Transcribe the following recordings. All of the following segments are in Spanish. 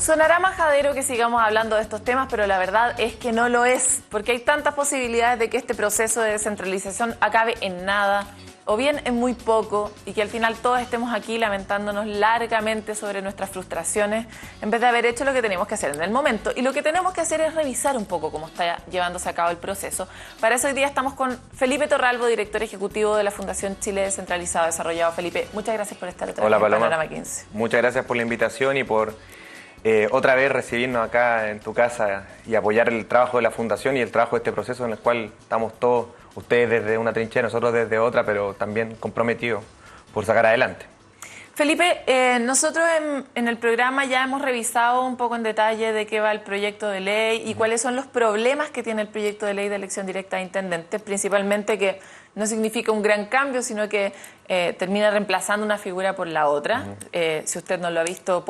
Sonará majadero que sigamos hablando de estos temas, pero la verdad es que no lo es, porque hay tantas posibilidades de que este proceso de descentralización acabe en nada, o bien en muy poco, y que al final todos estemos aquí lamentándonos largamente sobre nuestras frustraciones, en vez de haber hecho lo que tenemos que hacer en el momento. Y lo que tenemos que hacer es revisar un poco cómo está llevándose a cabo el proceso. Para eso hoy día estamos con Felipe Torralbo, director ejecutivo de la Fundación Chile Descentralizado Desarrollado. Felipe, muchas gracias por estar otra vez en Panorama 15. Muchas gracias por la invitación y por otra vez recibirnos acá en tu casa y apoyar el trabajo de la Fundación y el trabajo de este proceso en el cual estamos todos, ustedes desde una trinchera, nosotros desde otra, pero también comprometidos por sacar adelante. Felipe, nosotros en el programa ya hemos revisado un poco en detalle de qué va el proyecto de ley y cuáles son los problemas que tiene el proyecto de ley de elección directa de intendentes, principalmente que no significa un gran cambio, sino que termina reemplazando una figura por la otra. Si usted no lo ha visto,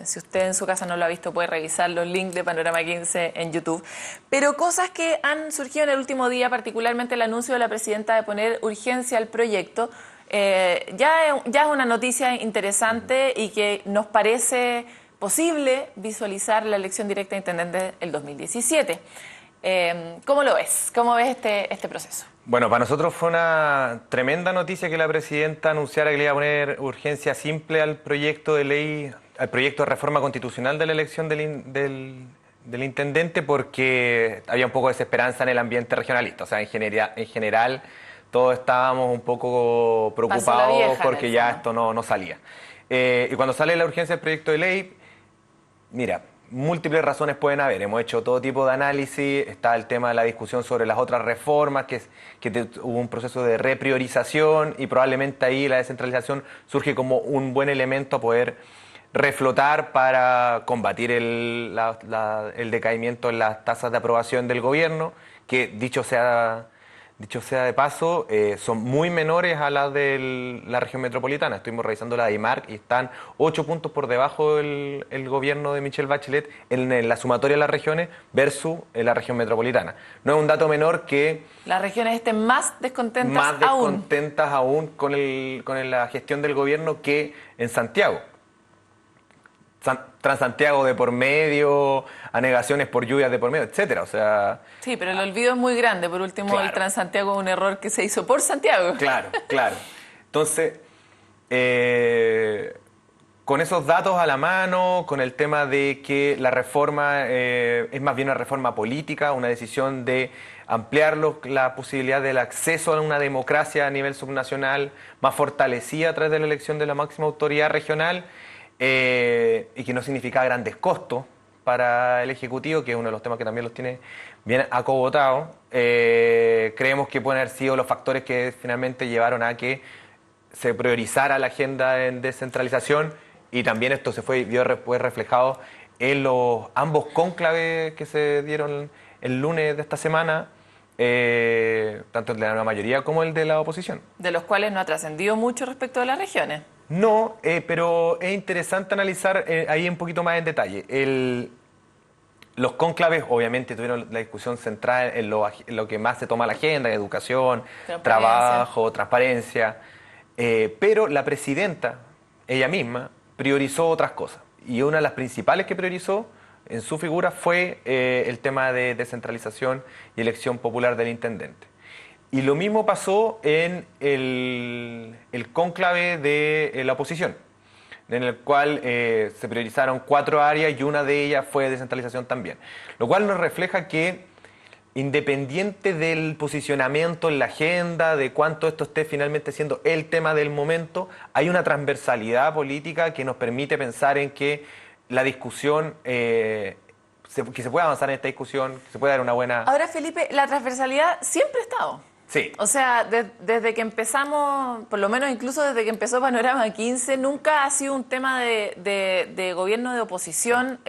si usted en su casa no lo ha visto, puede revisar los links de Panorama 15 en YouTube. Pero cosas que han surgido en el último día, particularmente el anuncio de la presidenta de poner urgencia al proyecto, ya es una noticia interesante y que nos parece posible visualizar la elección directa de intendentes el 2017. ¿Cómo lo ves? ¿Cómo ves este proceso? Bueno, para nosotros fue una tremenda noticia que la presidenta anunciara que le iba a poner urgencia simple al proyecto de ley, al proyecto de reforma constitucional de la elección del intendente, porque había un poco de desesperanza en el ambiente regionalista. O sea, en general todos estábamos un poco preocupados porque ya esto no salía. Y cuando sale la urgencia del proyecto de ley, mira, múltiples razones pueden haber. Hemos hecho todo tipo de análisis. Está el tema de la discusión sobre las otras reformas, que hubo un proceso de repriorización y probablemente ahí la descentralización surge como un buen elemento a poder reflotar para combatir el decaimiento en las tasas de aprobación del gobierno, que dicho sea de paso, son muy menores a las de la región metropolitana. Estuvimos revisando la de IMARC y están 8 puntos por debajo del gobierno de Michelle Bachelet en la sumatoria de las regiones versus la región metropolitana. No es un dato menor que las regiones estén más descontentas aún con la gestión del gobierno que en Santiago. Transantiago de por medio, anegaciones por lluvias de por medio, etcétera. O sea, sí, pero el olvido es muy grande. Por último, claro, el Transantiago es un error que se hizo por Santiago. Claro. Entonces, con esos datos a la mano, con el tema de que la reforma es más bien una reforma política, una decisión de ampliar la posibilidad del acceso a una democracia a nivel subnacional más fortalecida a través de la elección de la máxima autoridad regional, y que no significa grandes costos para el Ejecutivo, que es uno de los temas que también los tiene bien acogotados. Creemos que pueden haber sido los factores que finalmente llevaron a que se priorizara la agenda en descentralización, y también esto se vio después reflejado en los ambos cónclaves que se dieron el lunes de esta semana, tanto el de la mayoría como el de la oposición. De los cuales no ha trascendido mucho respecto de las regiones. No, pero es interesante analizar ahí un poquito más en detalle. Los cónclaves obviamente tuvieron la discusión central en lo que más se toma la agenda, en educación, trabajo, transparencia, pero la presidenta, ella misma, priorizó otras cosas. Y una de las principales que priorizó en su figura fue el tema de descentralización y elección popular del intendente. Y lo mismo pasó en el cónclave de la oposición, en el cual se priorizaron 4 áreas y una de ellas fue descentralización también. Lo cual nos refleja que, independiente del posicionamiento en la agenda, de cuánto esto esté finalmente siendo el tema del momento, hay una transversalidad política que nos permite pensar en que la discusión, que se pueda avanzar en esta discusión, que se pueda dar una buena... Ahora, Felipe, la transversalidad siempre ha estado. Sí. O sea, desde que empezamos, por lo menos incluso desde que empezó Panorama 15, nunca ha sido un tema de gobierno de oposición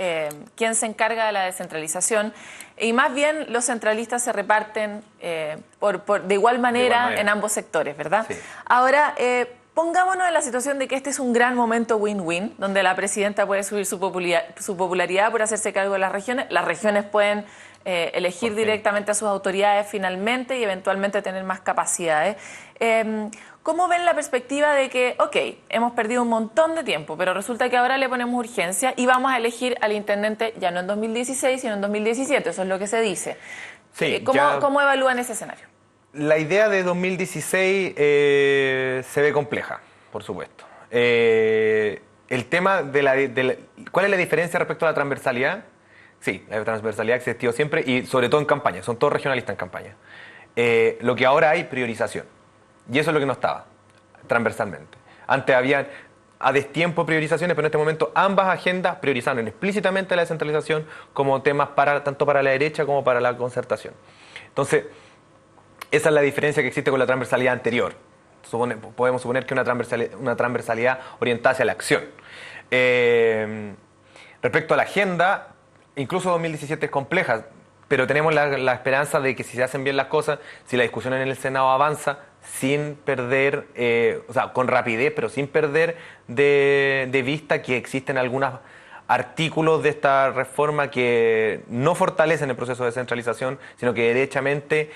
quien se encarga de la descentralización. Y más bien los centralistas se reparten de igual manera en ambos sectores, ¿verdad? Sí. Ahora, pongámonos en la situación de que este es un gran momento win-win, donde la presidenta puede subir su popularidad por hacerse cargo de las regiones pueden elegir directamente a sus autoridades finalmente y eventualmente tener más capacidades. ¿Cómo ven la perspectiva de que, ok, hemos perdido un montón de tiempo, pero resulta que ahora le ponemos urgencia y vamos a elegir al intendente ya no en 2016, sino en 2017? Eso es lo que se dice. Sí, ¿Cómo evalúan ese escenario? La idea de 2016 se ve compleja, por supuesto. El tema ¿cuál es la diferencia respecto a la transversalidad? Sí, la transversalidad ha existido siempre y sobre todo en campaña, son todos regionalistas en campaña. Lo que ahora hay, priorización. Y eso es lo que no estaba, transversalmente. Antes había a destiempo priorizaciones, pero en este momento ambas agendas priorizaron explícitamente la descentralización como temas tanto para la derecha como para la concertación. Entonces, esa es la diferencia que existe con la transversalidad anterior. Podemos suponer que una transversalidad orientada hacia la acción. Respecto a la agenda, incluso 2017 es compleja, pero tenemos la esperanza de que si se hacen bien las cosas, si la discusión en el Senado avanza, sin perder, con rapidez, pero sin perder de vista que existen algunos artículos de esta reforma que no fortalecen el proceso de descentralización, sino que derechamente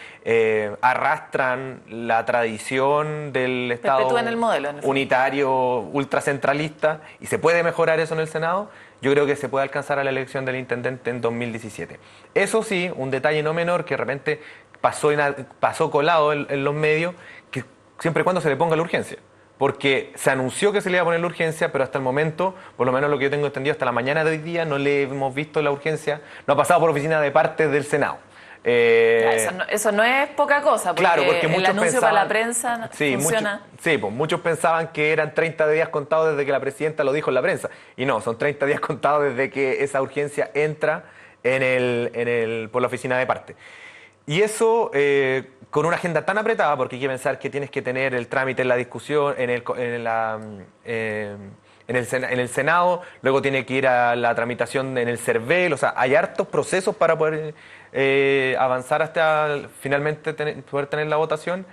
arrastran la tradición del Estado Perpetúan el modelo, unitario, ultracentralista, y se puede mejorar eso en el Senado. Yo creo que se puede alcanzar a la elección del intendente en 2017. Eso sí, un detalle no menor que de repente pasó colado en los medios, que siempre y cuando se le ponga la urgencia. Porque se anunció que se le iba a poner la urgencia, pero hasta el momento, por lo menos lo que yo tengo entendido, hasta la mañana de hoy día no le hemos visto la urgencia, no ha pasado por oficina de parte del Senado. Eso no es poca cosa, porque, claro, porque el anuncio para la prensa funciona. Pues muchos pensaban que eran 30 días contados desde que la presidenta lo dijo en la prensa. Y no, son 30 días contados desde que esa urgencia entra por la oficina de parte. Y eso, con una agenda tan apretada, porque hay que pensar que tienes que tener el trámite en la discusión, en el Senado, luego tiene que ir a la tramitación en el CERVEL, o sea, hay hartos procesos para poder avanzar hasta finalmente poder tener la votación.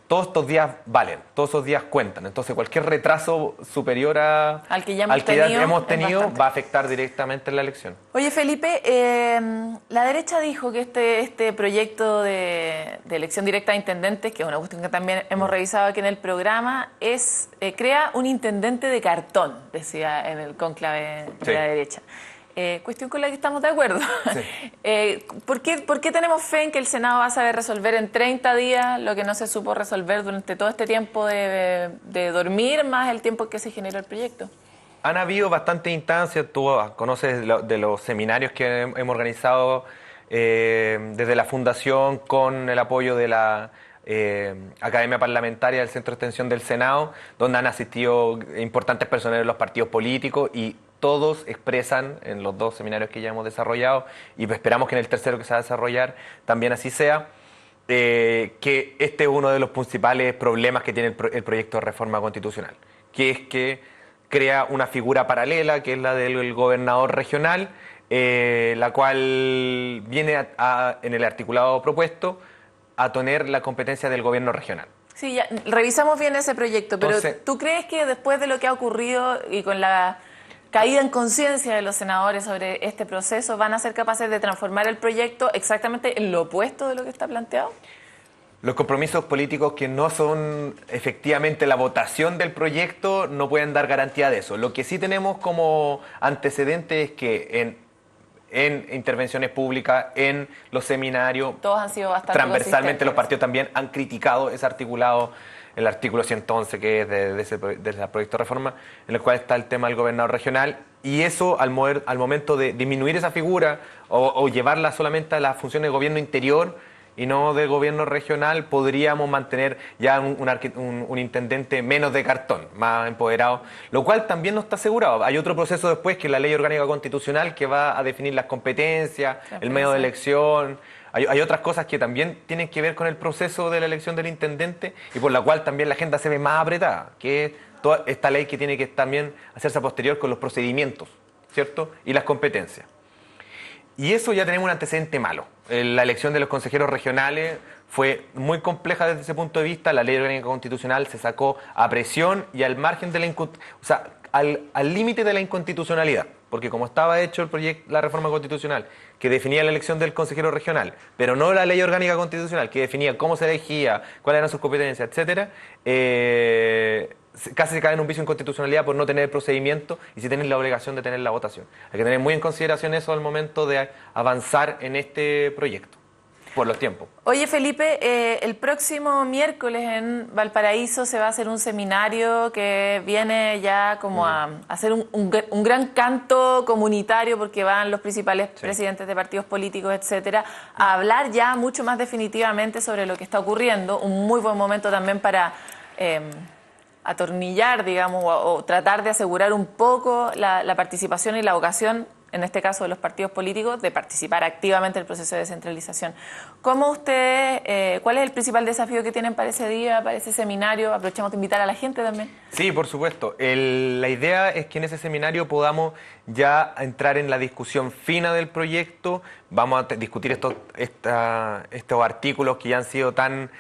Todos estos días valen, todos esos días cuentan. Entonces, cualquier retraso superior al que ya hemos tenido va a afectar directamente en la elección. Oye, Felipe, la derecha dijo que este proyecto de elección directa de intendentes, que es una cuestión que también hemos revisado aquí en el programa, crea un intendente de cartón, decía en el cónclave de la derecha. Cuestión con la que estamos de acuerdo. Sí. ¿Por qué tenemos fe en que el Senado va a saber resolver en 30 días lo que no se supo resolver durante todo este tiempo de dormir, más el tiempo que se generó el proyecto? Han habido bastantes instancias, tú conoces de los seminarios que hemos organizado desde la Fundación con el apoyo de la Academia Parlamentaria del Centro de Extensión del Senado, donde han asistido importantes personeros de los partidos políticos y todos expresan en los dos seminarios que ya hemos desarrollado, y esperamos que en el tercero que se va a desarrollar también así sea, que este es uno de los principales problemas que tiene el proyecto de reforma constitucional, que es que crea una figura paralela, que es la del gobernador regional, la cual viene en el articulado propuesto a tener la competencia del gobierno regional. Sí, ya revisamos bien ese proyecto, pero entonces, ¿tú crees que después de lo que ha ocurrido y con la caída en conciencia de los senadores sobre este proceso, van a ser capaces de transformar el proyecto exactamente en lo opuesto de lo que está planteado? Los compromisos políticos que no son efectivamente la votación del proyecto no pueden dar garantía de eso. Lo que sí tenemos como antecedente es que en intervenciones públicas, en los seminarios, todos han sido bastante transversalmente los partidos también han criticado ese articulado, el artículo 111 que es de ese proyecto de reforma, en el cual está el tema del gobernador regional, y eso al momento de disminuir esa figura o llevarla solamente a las funciones de gobierno interior y no de gobierno regional, podríamos mantener ya un intendente menos de cartón, más empoderado, lo cual también no está asegurado. Hay otro proceso después, que es la Ley Orgánica Constitucional, que va a definir las competencias, el medio de elección. Hay otras cosas que también tienen que ver con el proceso de la elección del intendente y por la cual también la agenda se ve más apretada, que es toda esta ley que tiene que también hacerse a posterior con los procedimientos, ¿cierto? Y las competencias. Y eso ya tenemos un antecedente malo. La elección de los consejeros regionales fue muy compleja desde ese punto de vista. La Ley Orgánica Constitucional se sacó a presión y al margen de la al límite de la inconstitucionalidad, porque como estaba hecho el proyecto, la reforma constitucional, que definía la elección del consejero regional, pero no la ley orgánica constitucional, que definía cómo se elegía, cuáles eran sus competencias, etcétera, casi se cae en un vicio de inconstitucionalidad por no tener el procedimiento y si tienen la obligación de tener la votación. Hay que tener muy en consideración eso al momento de avanzar en este proyecto, por los tiempos. Oye, Felipe, el próximo miércoles en Valparaíso se va a hacer un seminario que viene ya como a hacer un gran canto comunitario, porque van los principales presidentes de partidos políticos, etcétera, a hablar ya mucho más definitivamente sobre lo que está ocurriendo. Un muy buen momento también para atornillar, digamos, o tratar de asegurar un poco la participación y la vocación, en este caso de los partidos políticos, de participar activamente en el proceso de descentralización. ¿Cómo ustedes, cuál es el principal desafío que tienen para ese día, para ese seminario? Aprovechamos de invitar a la gente también. Sí, por supuesto. La idea es que en ese seminario podamos ya entrar en la discusión fina del proyecto. Vamos a discutir estos artículos que ya han sido tan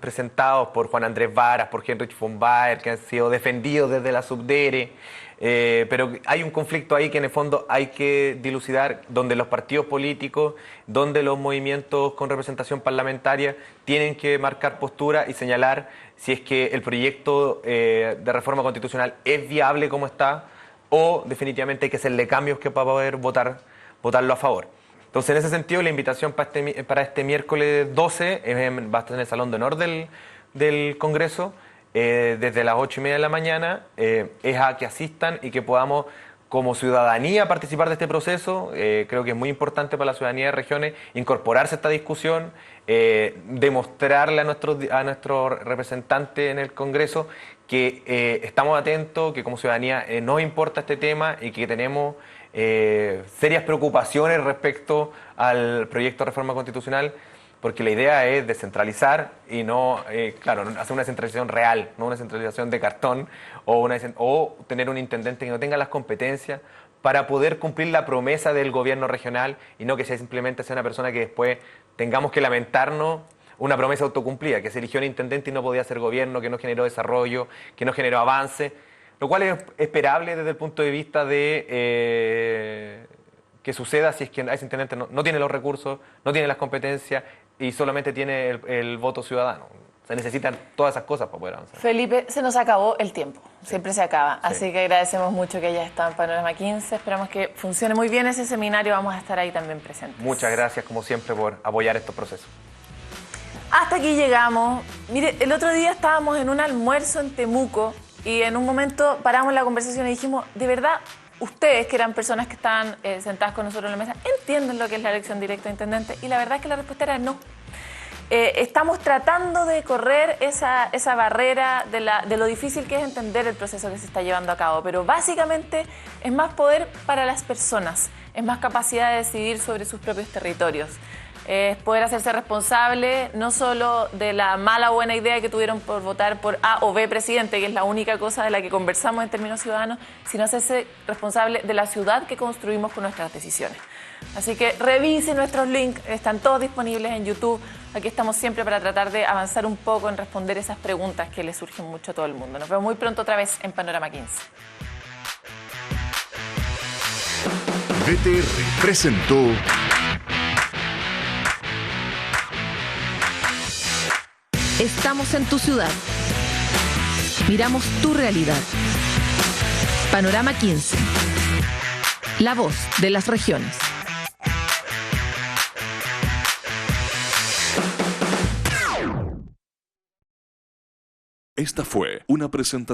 presentados por Juan Andrés Varas, por Heinrich von Baer, que han sido defendidos desde la Subdere. Pero hay un conflicto ahí que en el fondo hay que dilucidar, donde los partidos políticos, donde los movimientos con representación parlamentaria tienen que marcar postura y señalar si es que el proyecto de reforma constitucional es viable como está o definitivamente hay que hacerle cambios que para poder votarlo a favor. Entonces, en ese sentido, la invitación para este miércoles 12 va a estar en el Salón de Honor del Congreso. Desde las 8:30 de la mañana, es a que asistan y que podamos como ciudadanía participar de este proceso. Creo que es muy importante para la ciudadanía de regiones incorporarse a esta discusión, demostrarle a nuestro representante en el Congreso que estamos atentos, que como ciudadanía nos importa este tema y que tenemos serias preocupaciones respecto al proyecto de reforma constitucional, porque la idea es descentralizar y no, claro, hacer una descentralización real, no una descentralización de cartón o tener un intendente que no tenga las competencias para poder cumplir la promesa del gobierno regional y no que sea simplemente sea una persona que después tengamos que lamentarnos una promesa autocumplida, que se eligió un intendente y no podía hacer gobierno, que no generó desarrollo, que no generó avance, lo cual es esperable desde el punto de vista de que suceda si es que ese intendente no tiene los recursos, no tiene las competencias y solamente tiene el voto ciudadano. Se necesitan todas esas cosas para poder avanzar. Felipe, se nos acabó el tiempo, siempre se acaba, así que agradecemos mucho que hayas estado en Panorama 15, esperamos que funcione muy bien ese seminario, vamos a estar ahí también presentes. Muchas gracias, como siempre, por apoyar estos procesos. Hasta aquí llegamos. Mire, el otro día estábamos en un almuerzo en Temuco y en un momento paramos la conversación y dijimos, de verdad, ustedes, que eran personas que estaban sentadas con nosotros en la mesa, ¿entienden lo que es la elección directa de intendente? Y la verdad es que la respuesta era no. Estamos tratando de correr esa barrera de lo difícil que es entender el proceso que se está llevando a cabo, pero básicamente es más poder para las personas, es más capacidad de decidir sobre sus propios territorios. Es poder hacerse responsable no solo de la mala o buena idea que tuvieron por votar por A o B presidente, que es la única cosa de la que conversamos en términos ciudadanos, sino hacerse responsable de la ciudad que construimos con nuestras decisiones. Así que revisen nuestros links, están todos disponibles en YouTube. Aquí estamos siempre para tratar de avanzar un poco en responder esas preguntas que le surgen mucho a todo el mundo. Nos vemos muy pronto otra vez en Panorama 15. VTR presentó Estamos en tu ciudad. Miramos tu realidad. Panorama 15. La voz de las regiones. Esta fue una presentación